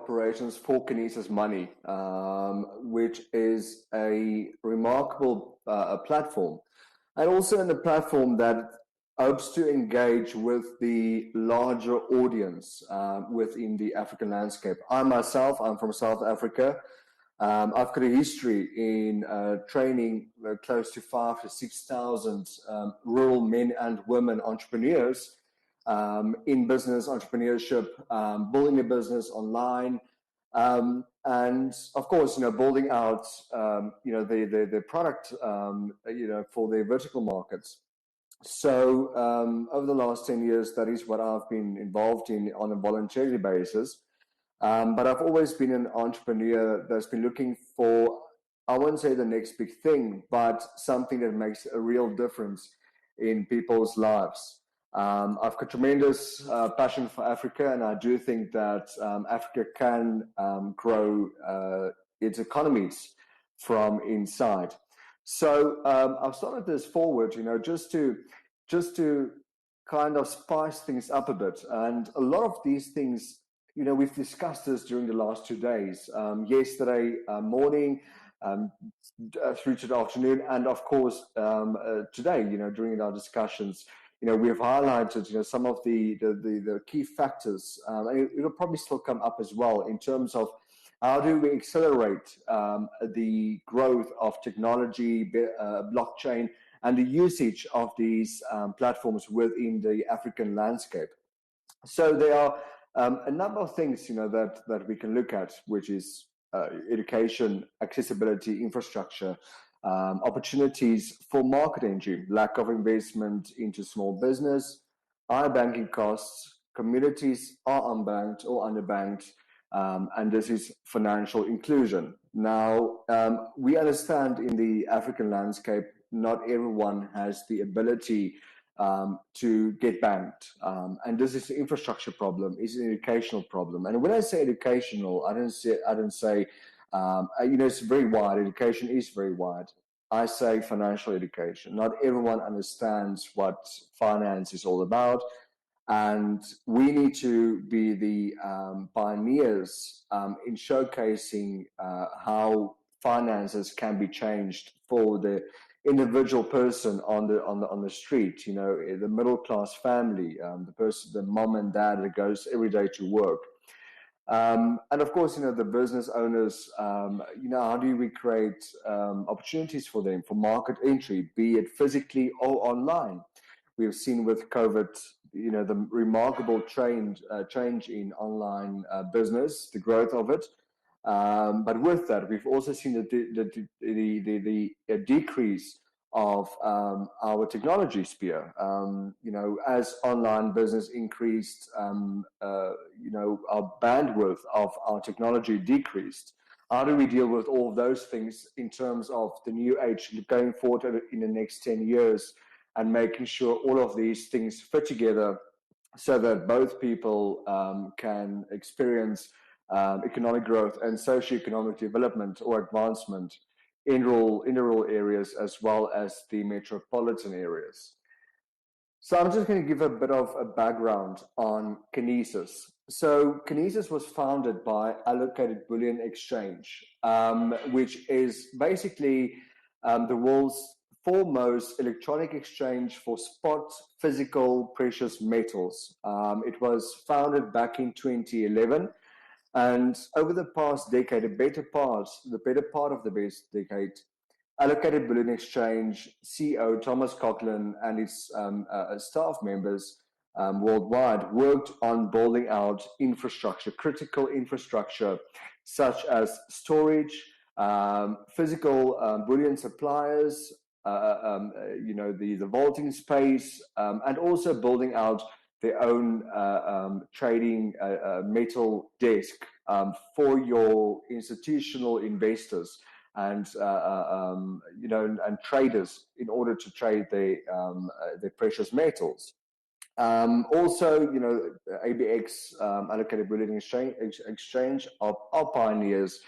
operations for Kinesismoney, which is a remarkable platform, and also in a platform that hopes to engage with the larger audience within the African landscape. I'm from South Africa. I've got a history in training close to 5,000 to 6,000 rural men and women entrepreneurs in business entrepreneurship, building a business online, and of course, building out, the product, for their vertical markets. So over the last 10 years, that is what I've been involved in on a voluntary basis. But I've always been an entrepreneur that's been looking for, I won't say the next big thing, but something that makes a real difference in people's lives. I've got tremendous passion for Africa, and I do think that Africa can grow its economies from inside. So I've started this forward, just to kind of spice things up a bit. And a lot of these things, we've discussed this during the last 2 days, yesterday morning through to the afternoon, and of course today, during our discussions, we've highlighted, some of the key factors, and it'll probably still come up as well in terms of how do we accelerate the growth of technology, blockchain, and the usage of these platforms within the African landscape. So there are a number of things, that we can look at, which is education, accessibility, infrastructure, opportunities for market entry, lack of investment into small business, high banking costs, communities are unbanked or underbanked, and this is financial inclusion. Now, we understand in the African landscape, not everyone has the ability to get banked, and this is an infrastructure problem, it's an educational problem. And when I say educational, I don't say it's very wide. Education is very wide. I say financial education. Not everyone understands what finance is all about, and we need to be the pioneers in showcasing how finances can be changed for the individual person on the street, the middle class family, the mom and dad that goes every day to work. And of course, the business owners, how do we create opportunities for them for market entry, be it physically or online? We have seen with COVID, the remarkable change in online business, the growth of it. But with that, we've also seen the decrease of our technology sphere. As online business increased, our bandwidth of our technology decreased. How do we deal with all of those things in terms of the new age going forward in the next 10 years and making sure all of these things fit together so that both people can experience economic growth and socioeconomic development or advancement in rural areas as well as the metropolitan areas. So I'm just going to give a bit of a background on Kinesis. So Kinesis was founded by Allocated Bullion Exchange, which is basically the world's foremost electronic exchange for spot physical precious metals. It was founded back in 2011. And over the past decade, the better part of the best decade, Allocated Bullion Exchange CEO Thomas Coughlin and his staff members worldwide worked on building out infrastructure, critical infrastructure, such as storage, physical bullion suppliers, the vaulting space, and also building out their own trading metal desk for your institutional investors and traders in order to trade their precious metals. Also, ABX, Allocated Bullion Exchange, are pioneers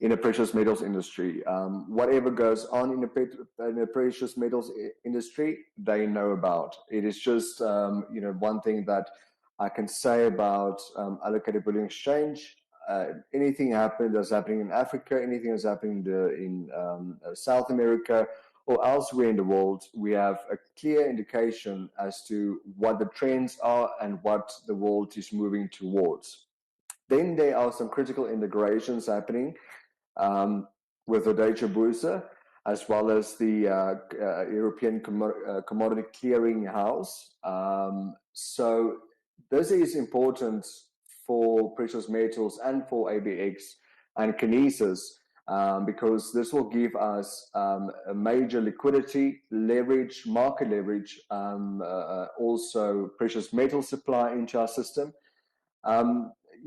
in the precious metals industry. Whatever goes on in the precious metals industry, they know about. It is just, one thing that I can say about Allocated Bullion Exchange. anything that's happening in Africa, anything that's happening in South America or elsewhere in the world, we have a clear indication as to what the trends are and what the world is moving towards. Then there are some critical integrations happening with the Deutsche Börse, as well as the European Commodity Clearing House. So this is important for precious metals and for ABX and Kinesis, because this will give us a major liquidity, leverage, market leverage, also precious metal supply into our system.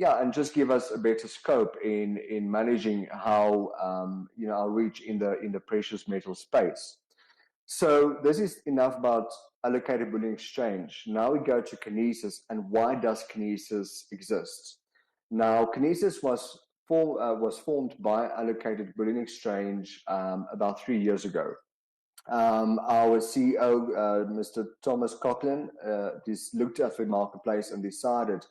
And just give us a better scope in managing how our reach in the precious metal space. So this is enough about allocated bullion exchange. Now we go to Kinesis, and why does Kinesis exist? Now Kinesis was formed by allocated bullion exchange about 3 years ago. Our CEO, Mr. Thomas Coughlin, just looked at the marketplace and decided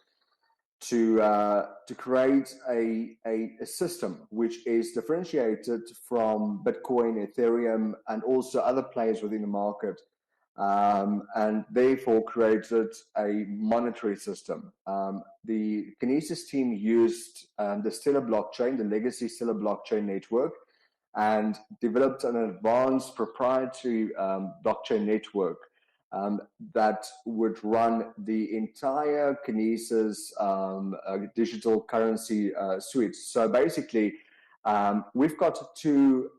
to create a system which is differentiated from Bitcoin, Ethereum, and also other players within the market, and therefore created a monetary system. The Kinesis team used the Stellar blockchain, the legacy Stellar blockchain network, and developed an advanced proprietary blockchain network that would run the entire Kinesis digital currency suite. So basically, we've got two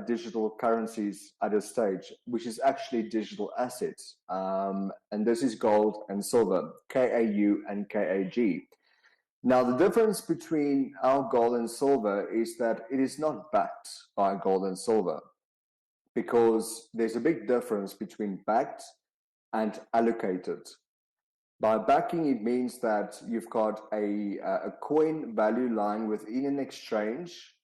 digital currencies at a stage, which is actually digital assets. And this is gold and silver, KAU and KAG. Now, the difference between our gold and silver is that it is not backed by gold and silver, because there's a big difference between backed and allocated. By backing, it means that you've got a coin value line within an exchange,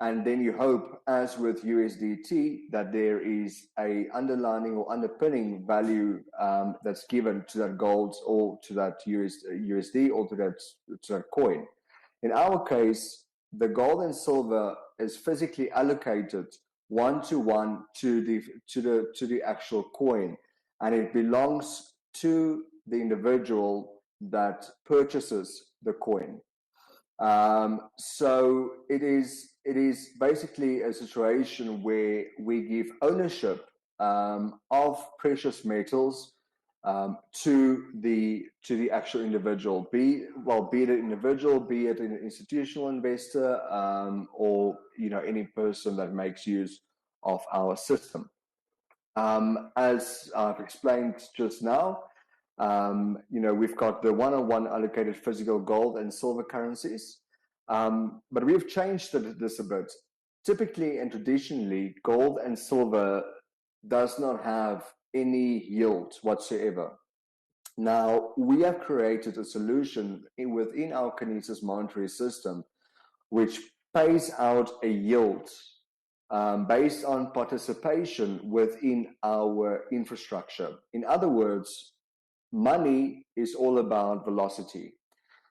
and then you hope, as with USDT, that there is a underlining or underpinning value that's given to that gold or to that USD or to that coin. In our case, the gold and silver is physically allocated one-to-one to the actual coin, and it belongs to the individual that purchases the coin. So it is basically a situation where we give ownership of precious metals to the actual individual, be it an individual, be it an institutional investor, or any person that makes use of our system. As I've explained just now, we've got the one-on-one allocated physical gold and silver currencies, but we've changed this a bit. Typically and traditionally, gold and silver does not have any yield whatsoever. Now, we have created a solution within our Kinesis monetary system which pays out a yield based on participation within our infrastructure. In other words, money is all about velocity.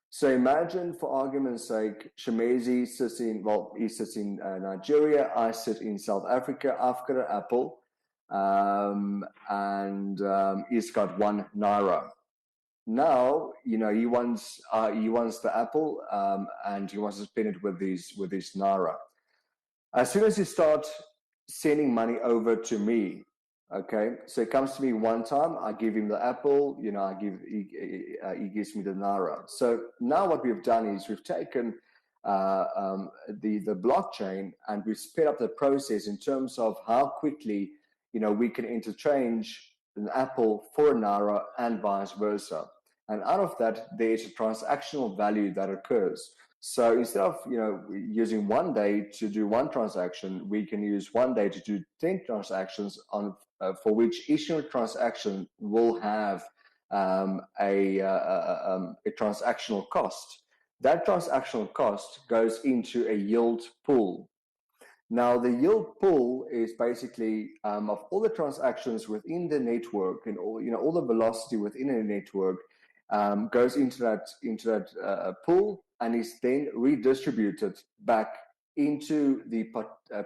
So imagine, for argument's sake, Shemezi sits in Nigeria, I sit in South Africa, I've got an Apple, and he's got 1 naira. Now, he wants the Apple, and he wants to spend it with his naira. As soon as you start sending money over to me, okay, so it comes to me one time, I give him the Apple, he gives me the naira. So now what we've done is we've taken the blockchain and we've sped up the process in terms of how quickly we can interchange an Apple for a naira and vice versa. And out of that, there's a transactional value that occurs. So instead of using 1 day to do one transaction, we can use 1 day to do 10 transactions for which each transaction will have a transactional cost. That transactional cost goes into a yield pool. Now, the yield pool is basically of all the transactions within the network and all the velocity within a network goes into that pool. and is then redistributed back into the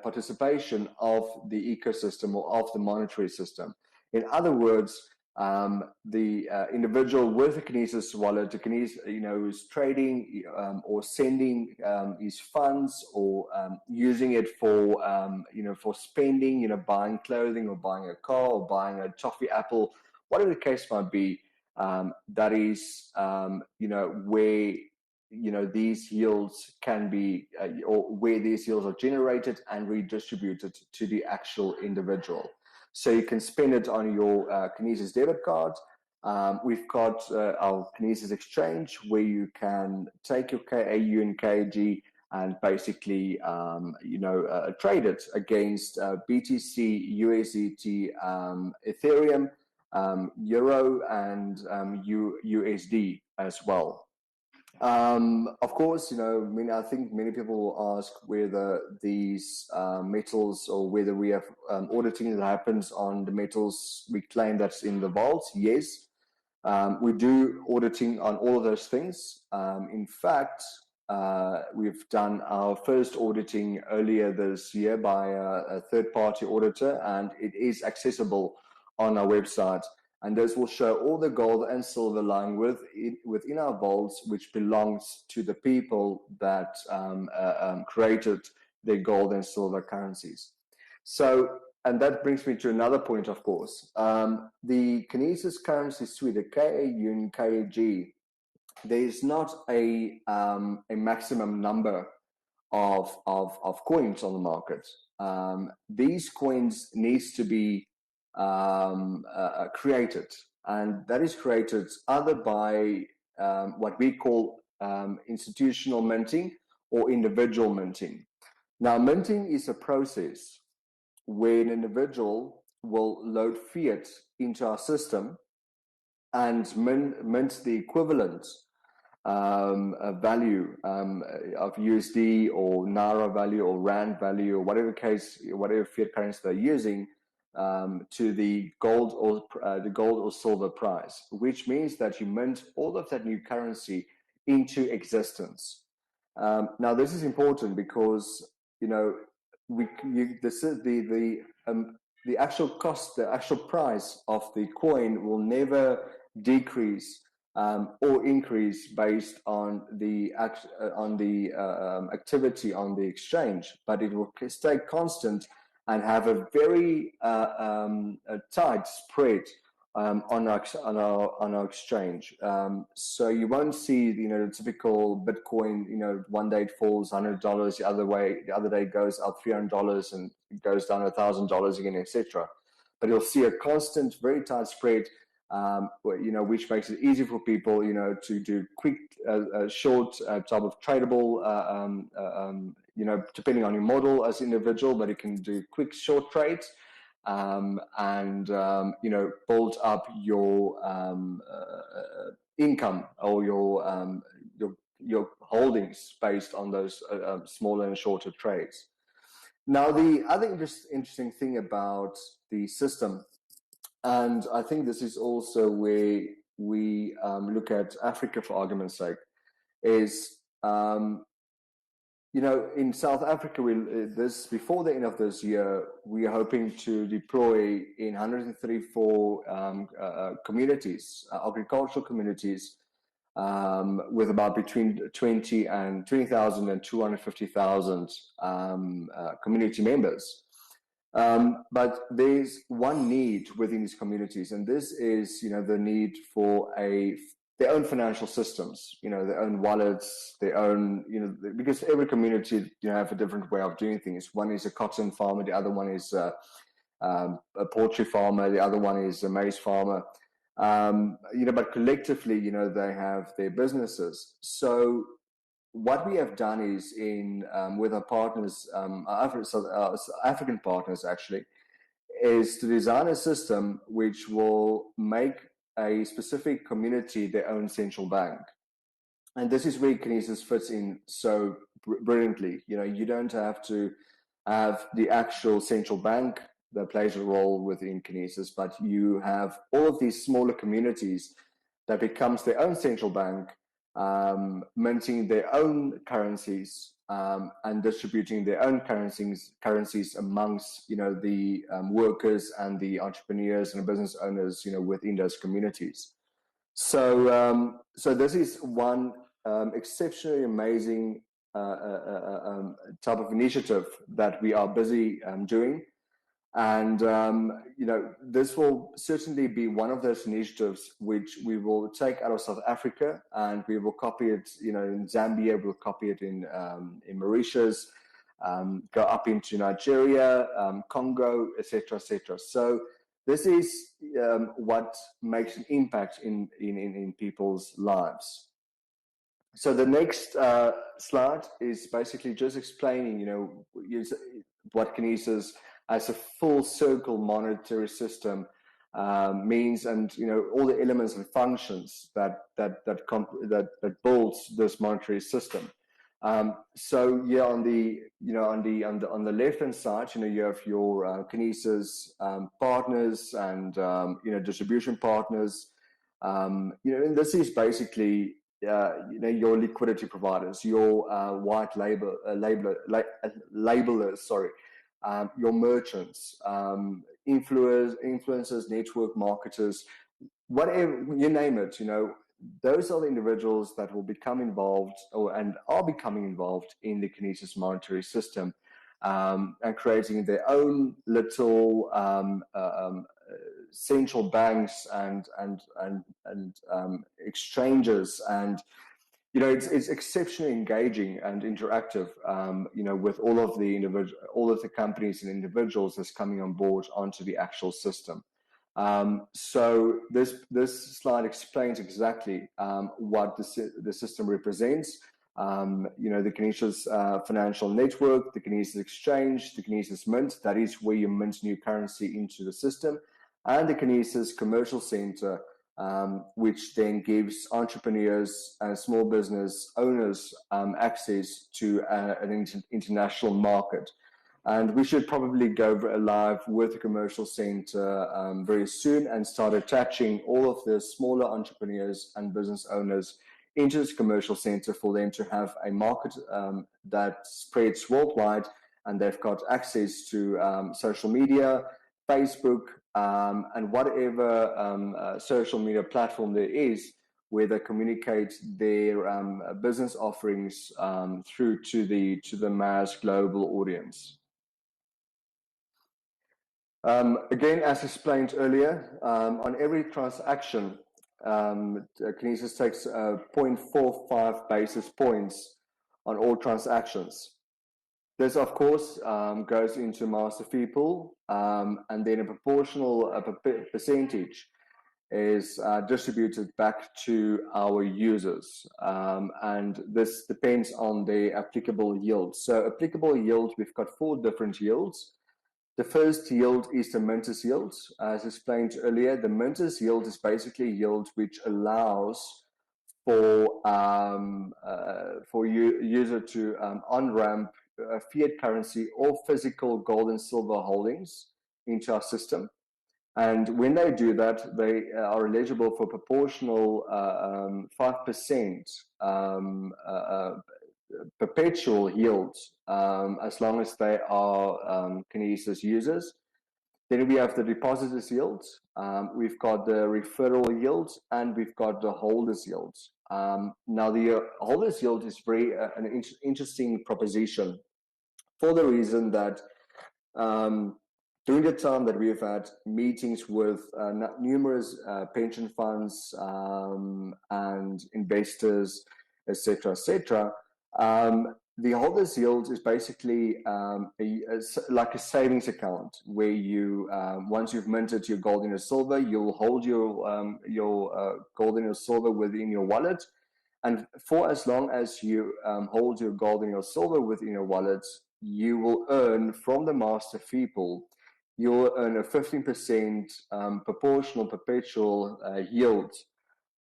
participation of the ecosystem or of the monetary system. In other words, the individual with a Kinesis wallet, who's trading or sending his funds or using it for for spending, buying clothing or buying a car or buying a toffee apple, whatever the case might be. That is, where these yields can be, or where these yields are generated and redistributed to the actual individual. So you can spend it on your Kinesis debit card. We've got our Kinesis exchange, where you can take your KAU and KAG and basically, trade it against BTC, USDT, Ethereum, Euro, and USD as well. Of course, I think many people will ask whether these metals, or whether we have auditing that happens on the metals we claim that's in the vaults. Yes, we do auditing on all of those things. In fact, we've done our first auditing earlier this year by a third-party auditor, and it is accessible on our website. And this will show all the gold and silver lying within our vaults, which belongs to the people that created the gold and silver currencies. So, and that brings me to another point, of course. The Kinesis currency suite, the KAU and KAG, there is not a maximum number of coins on the market. These coins needs to be created, and that is created either by what we call institutional minting or individual minting. Now, minting is a process where an individual will load fiat into our system and mint the equivalent value of USD or Naira value or Rand value, or whatever fiat currency they're using, to the gold or silver price, which means that you mint all of that new currency into existence. Now, this is important because the actual cost, the actual price of the coin will never decrease or increase based on the activity on the exchange, but it will stay constant and have a very tight spread on our exchange. So you won't see the typical Bitcoin. One day it falls $100, the other day it goes up $300 and it goes down $1,000 again, etc. But you'll see a constant, very tight spread, which makes it easy for people, to do quick, short type of tradable, depending on your model as individual, but you can do quick, short trades, and build up your income or your holdings based on those smaller and shorter trades. Now, the other interesting thing about the system, and I think this is also where we look at Africa for argument's sake, is in South Africa, before the end of this year, we are hoping to deploy in 134 communities, agricultural communities, with about between 20,000 and 250,000 community members. But there's one need within these communities, and this is, the need for their own financial systems, their own wallets, their own, because every community, have a different way of doing things. One is a cotton farmer, the other one is a poultry farmer, the other one is a maize farmer. But collectively, they have their businesses. So what we have done is with our partners, our African partners actually, is to design a system which will make a specific community their own central bank. And this is where Kinesis fits in so brilliantly. You don't have to have the actual central bank that plays a role within Kinesis, but you have all of these smaller communities that becomes their own central bank, minting their own currencies and distributing their own currencies amongst the workers and the entrepreneurs and business owners within those communities. So this is one exceptionally amazing type of initiative that we are busy doing. And this will certainly be one of those initiatives which we will take out of South Africa, and we will copy it. In Zambia, we'll copy it in Mauritius, go up into Nigeria, Congo, etc., etc. So this is what makes an impact in people's lives. So the next slide is basically just explaining, what Kinesis as a full circle monetary system means, and all the elements and functions that builds this monetary system. So yeah, on the left hand side, you have your Kinesis partners and distribution partners. And this is basically your liquidity providers, your white labelers, sorry. Your merchants, influencers, network marketers, whatever you name it, those are the individuals that will become involved and are becoming involved in the Kinesis monetary system, and creating their own little central banks and exchanges. And it's exceptionally engaging and interactive, with all of the companies and individuals that's coming on board onto the actual system. So this slide explains exactly what the system represents. The Kinesis financial network, the Kinesis exchange, the Kinesismint, that is where you mint new currency into the system, and the Kinesis commercial center, which then gives entrepreneurs and small business owners access to an international market. And we should probably go live with the commercial center very soon and start attaching all of the smaller entrepreneurs and business owners into this commercial center for them to have a market that spreads worldwide, and they've got access to social media, Facebook, and whatever social media platform there is, where they communicate their business offerings through to the mass global audience. Again, as explained earlier, on every transaction, Kinesis takes 0.45 basis points on all transactions. This, of course, goes into master fee pool, and then a proportional percentage is distributed back to our users, and this depends on the applicable yield. So applicable yield, we've got 4 different yields. The first yield is the Minter's yield. As explained earlier, the Minter's yield is basically yield which allows for user to on-ramp fiat currency or physical gold and silver holdings into our system. And when they do that, they are eligible for proportional 5% perpetual yields, as long as they are Kinesis users. Then we have the depositors yields, we've got the referral yields, and we've got the holders yields. Now the holders yield is very an interesting proposition, for the reason that during the time that we've had meetings with numerous pension funds and investors, etc., etc., the holders yield is basically like a savings account, where you once you've minted your gold and your silver, you'll hold your gold and your silver within your wallet, and for as long as you hold your gold and your silver within your wallet, you will earn from the master fee pool. You'll earn a 15% proportional perpetual yield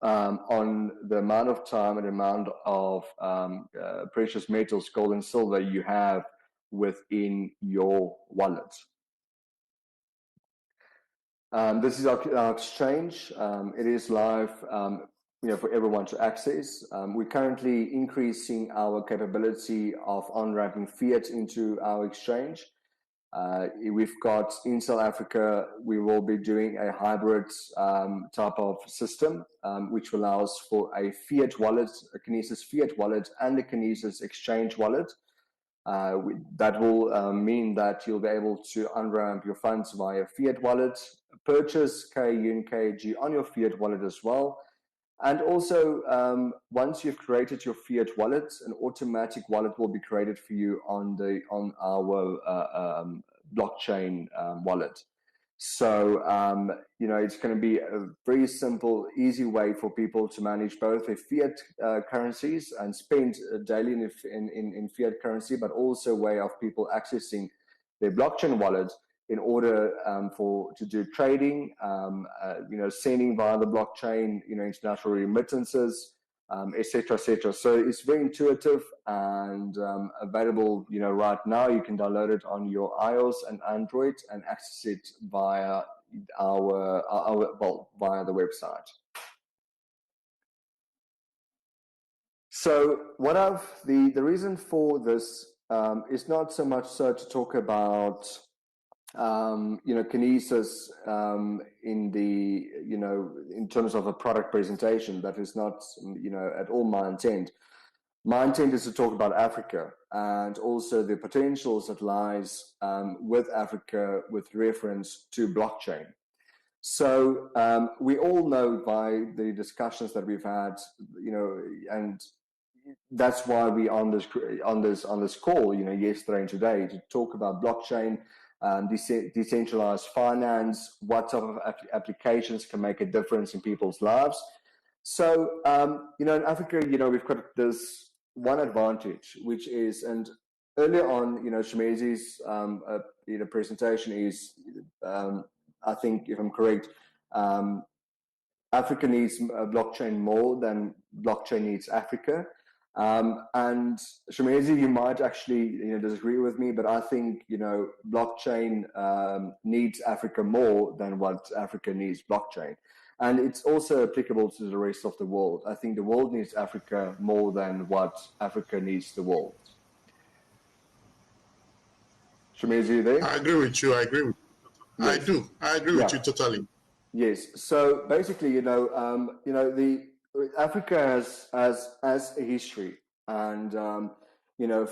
on the amount of time and amount of precious metals, gold and silver, you have within your wallet. This is our exchange. It is live for everyone to access. We're currently increasing our capability of on-ramping fiat into our exchange. We've got in South Africa, we will be doing a hybrid type of system, which allows for a fiat wallet, a Kinesis fiat wallet, and a Kinesis exchange wallet. That will mean that you'll be able to unramp your funds via fiat wallet, purchase KU and KG on your fiat wallet as well. And also, once you've created your fiat wallet, an automatic wallet will be created for you on our blockchain wallet. So, it's going to be a very simple, easy way for people to manage both their fiat currencies and spend daily in fiat currency, but also a way of people accessing their blockchain wallet in order to do trading, sending via the blockchain, international remittances, etc., etc. So it's very intuitive and available, right now. You can download it on your iOS and Android and access it via via the website. So the reason for this is not so much so to talk about Kinesis in terms of a product presentation. That is not at all my intent. My intent is to talk about Africa and also the potentials that lies with Africa with reference to blockchain. So we all know by the discussions that we've had, and that's why we on this call, yesterday and today, to talk about blockchain, decentralized finance, what type of applications can make a difference in people's lives. So, in Africa, we've got this one advantage, which is, and earlier on, Shimezi's, presentation is, I think, if I'm correct, Africa needs blockchain more than blockchain needs Africa. And Shimezi, you might actually disagree with me, but I think blockchain needs Africa more than what Africa needs blockchain, and it's also applicable to the rest of the world. I think the world needs Africa more than what Africa needs the world. Shimezi, you there? I agree with you. Yes. I agree with you totally. Yes. So basically, Africa has a history, and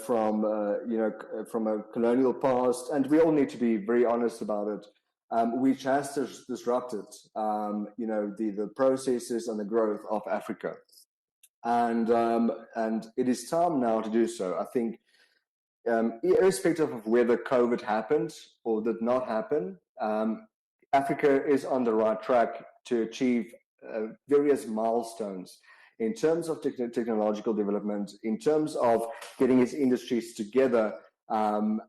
from a colonial past, and we all need to be very honest about it, which has disrupted the processes and the growth of Africa, and it is time now to do so. I think, irrespective of whether COVID happened or did not happen, Africa is on the right track to achieve various milestones in terms of technological development, in terms of getting its industries together, and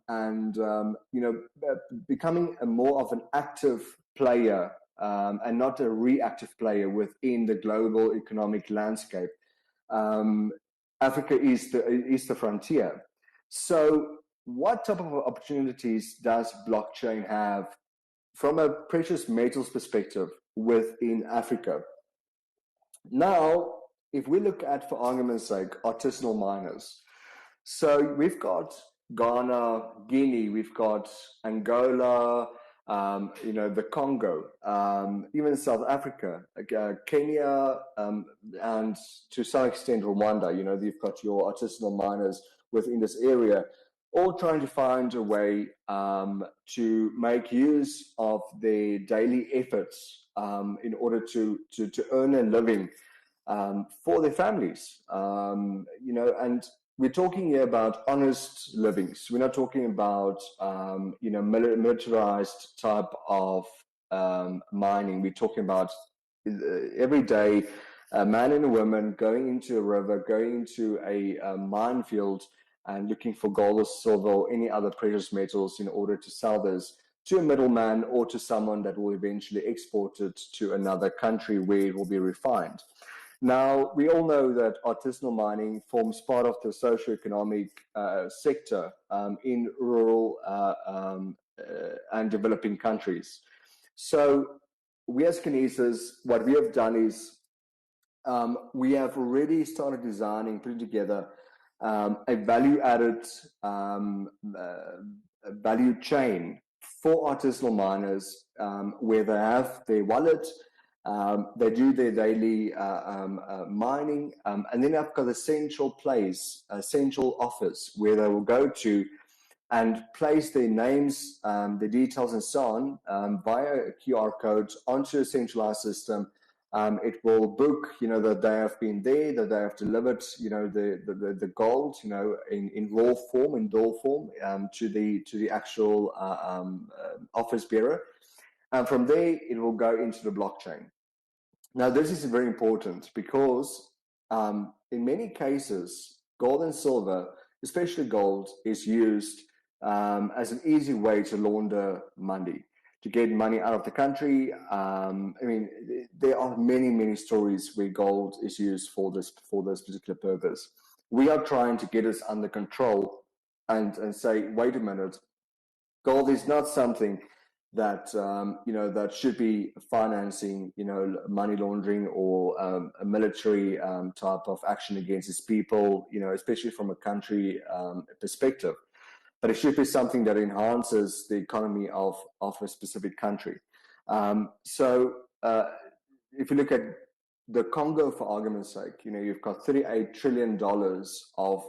becoming a more of an active player and not a reactive player within the global economic landscape. Africa is the frontier. So, what type of opportunities does blockchain have from a precious metals perspective within Africa? Now, if we look at, for argument's sake, artisanal miners, so we've got Ghana, Guinea, we've got Angola, the Congo, even South Africa, Kenya, and to some extent Rwanda. You've got your artisanal miners within this area, all trying to find a way to make use of their daily efforts in order to earn a living for their families. And we're talking here about honest livings. We're not talking about militarized type of mining. We're talking about every day a man and a woman going into a river, going into a minefield, and looking for gold or silver or any other precious metals in order to sell this to a middleman or to someone that will eventually export it to another country where it will be refined. Now, we all know that artisanal mining forms part of the socioeconomic sector in rural and developing countries. So we as Kinesis, what we have done is we have already started designing, putting together a value-added value chain for artisanal miners, where they have their wallet, they do their daily mining, and then I've got a central place, a central office where they will go to and place their names, their details, and so on via a QR code onto a centralized system. It will book, that they have been there, that they have delivered, the gold, in raw form, in doll form, to the actual office bearer. And from there, it will go into the blockchain. Now, this is very important because in many cases, gold and silver, especially gold, is used as an easy way to launder money, to get money out of the country. There are many stories where gold is used for this particular purpose. We are trying to get us under control and say, wait a minute, gold is not something that that should be financing money laundering or a military type of action against its people, especially from a country perspective. But it should be something that enhances the economy of a specific country. So if you look at the Congo, for argument's sake, you've got $38 trillion of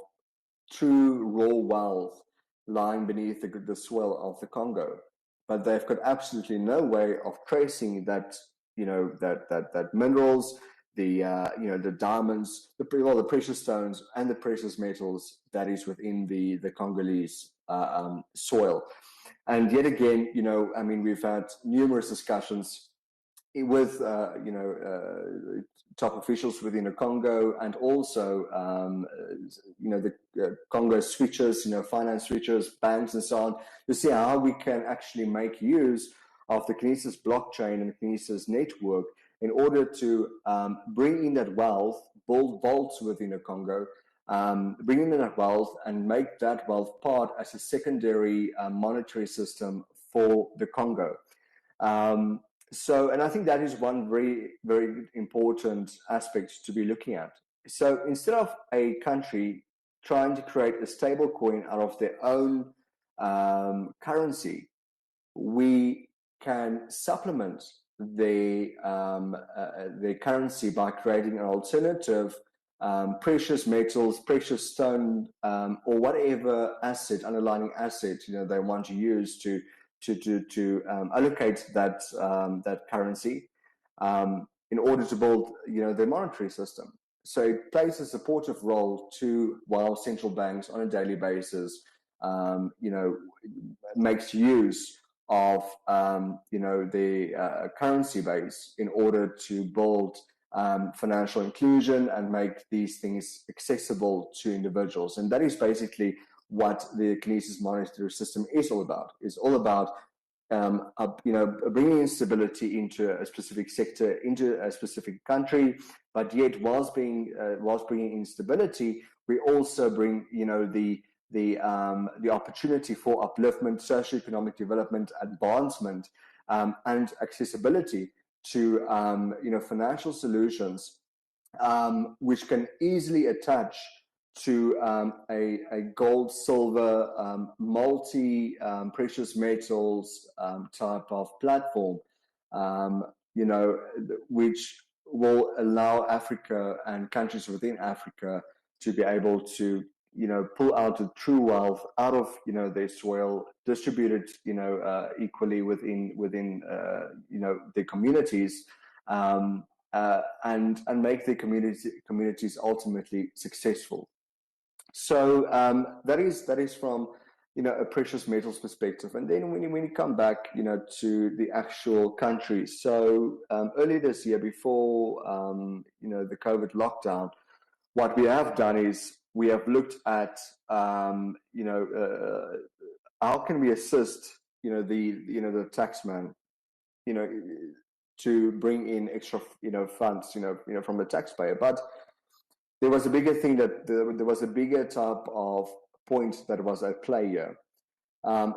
true raw wealth lying beneath the soil of the Congo, but they've got absolutely no way of tracing that, that minerals, the diamonds, the precious stones, and the precious metals that is within the Congolese soil. And yet again, we've had numerous discussions with top officials within the Congo, and also the Congo switchers, finance switchers, banks, and so on, to see how we can actually make use of the Kinesis blockchain and the Kinesis network in order to bring in that wealth, build vaults within the Congo, bring in that wealth and make that wealth part as a secondary monetary system for the Congo. And I think that is one very, very important aspect to be looking at. So instead of a country trying to create a stable coin out of their own currency, we can supplement the currency by creating an alternative precious metals, precious stone, or whatever asset, underlying asset, they want to use to allocate that currency in order to build, their monetary system. So it plays a supportive role to, while central banks on a daily basis, makes use of, the currency base in order to build financial inclusion and make these things accessible to individuals. And that is basically what the Kinesis monetary system is all about. It's all about bringing stability into a specific sector, into a specific country, but yet whilst bringing in stability, we also bring the opportunity for upliftment, socioeconomic development, advancement, and accessibility to financial solutions, which can easily attach to a gold, silver, multi precious metals type of platform, which will allow Africa and countries within Africa to be able to pull out the true wealth out of their soil, distribute it equally within their communities, and make their communities ultimately successful. So that is from a precious metals perspective. And then when you come back to the actual country, so earlier this year, before the COVID lockdown, what we have done is we have looked at how can we assist the taxman to bring in extra funds from the taxpayer. But there was a bigger thing, that there was a bigger type of point that was at play here.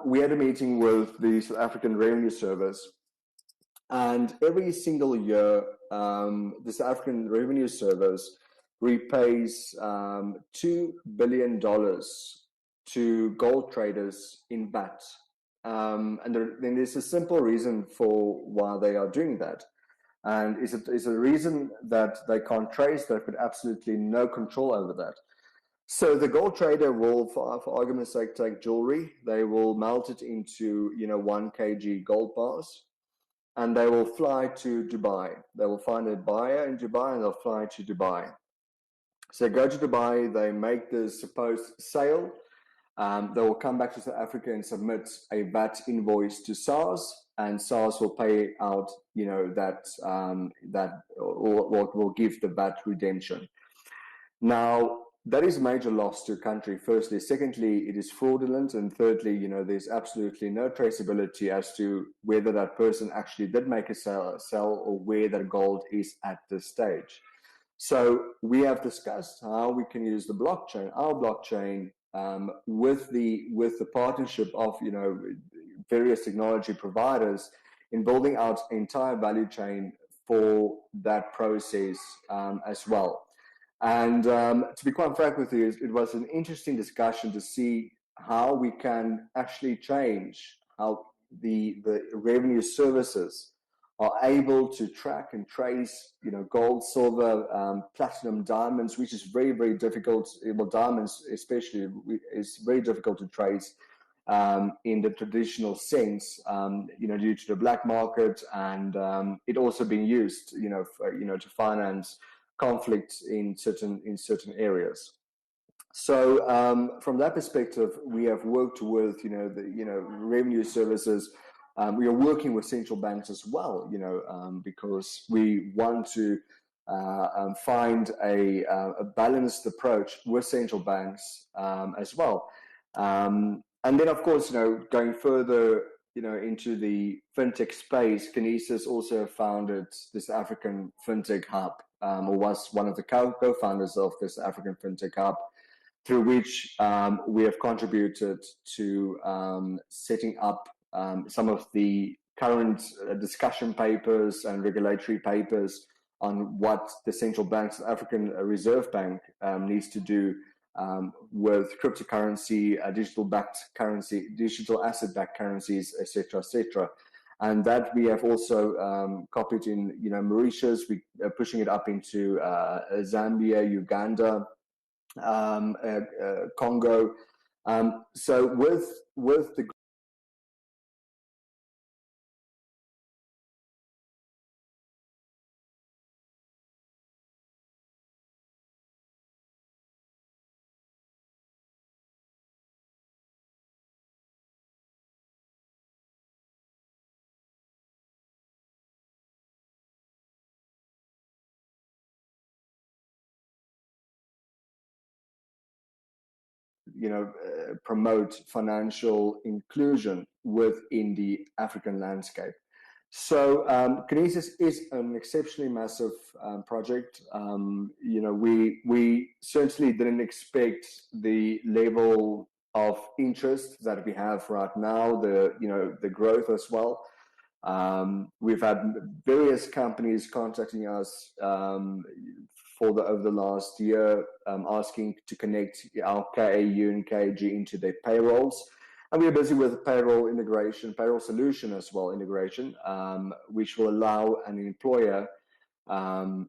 We had a meeting with the South African Revenue Service, And every single year, the South African Revenue Service repays $2 billion to gold traders in VAT. And then there's a simple reason for why they are doing that. And it's a reason that they can't trace. They've got absolutely no control over that. So the gold trader will, for argument's sake, take jewelry. They will melt it into 1 kg gold bars, and they will fly to Dubai. They will find a buyer in Dubai, and they'll fly to Dubai. So they go to Dubai. They make the supposed sale. They will come back to South Africa and submit a VAT invoice to SARS, and SARS will pay out, that will give the VAT redemption. Now, that is a major loss to a country, firstly. Secondly, it is fraudulent. And thirdly, there's absolutely no traceability as to whether that person actually did make a sell or where that gold is at this stage. So we have discussed how we can use the blockchain, our blockchain, with the partnership of various technology providers in building out an entire value chain for that process as well. And to be quite frank with you, it was an interesting discussion to see how we can actually change how the revenue services are able to track and trace, gold, silver, platinum, diamonds, which is very, very difficult. Well, diamonds especially is very difficult to trace in the traditional sense, due to the black market, and it also being used, to finance conflicts in certain areas. So from that perspective, we have worked with the revenue services. We are working with central banks as well, because we want to find a balanced approach with central banks as well. And then, of course, going further, into the fintech space, Kinesis also founded this African fintech hub, or was one of the co-founders of this African fintech hub, through which we have contributed to setting up some of the current discussion papers and regulatory papers on what the central bank's African Reserve Bank needs to do with cryptocurrency, digital-backed currency, digital asset-backed currencies, etc., etc. And that we have also copied in, Mauritius. We are pushing it up into Zambia, Uganda, Congo. So with the promote financial inclusion within the African landscape. So Kinesis is an exceptionally massive project. We certainly didn't expect the level of interest that we have right now, the growth as well. We've had various companies contacting us over the last year, asking to connect our KAU and KAG into their payrolls. And we're busy with payroll integration, payroll solution as well, integration, which will allow an employer to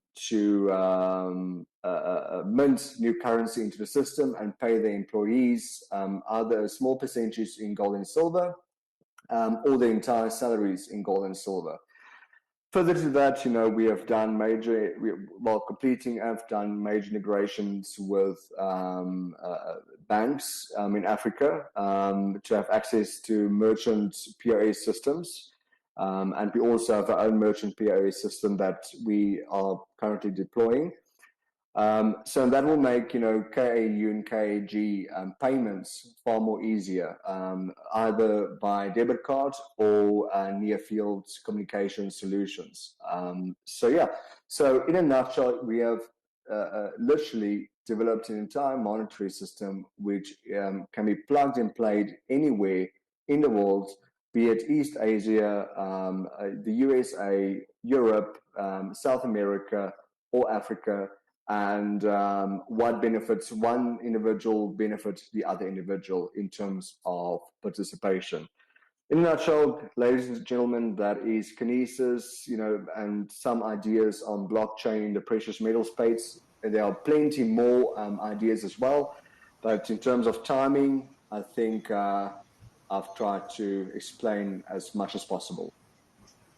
mint new currency into the system and pay their employees either a small percentage in gold and silver, or the entire salaries in gold and silver. Further to that, we have done have done major integrations with banks in Africa to have access to merchant POS systems. And we also have our own merchant POS system that we are currently deploying. So that will make, KAU and KAG payments far more easier, either by debit card or near field communication solutions. So in a nutshell, we have literally developed an entire monetary system which can be plugged and played anywhere in the world be it East Asia, the USA, Europe, South America, or Africa, and what benefits one individual benefits the other individual in terms of participation. In a nutshell, ladies and gentlemen, that is Kinesis, and some ideas on blockchain, the precious metal space. And there are plenty more ideas as well. But in terms of timing, I think I've tried to explain as much as possible.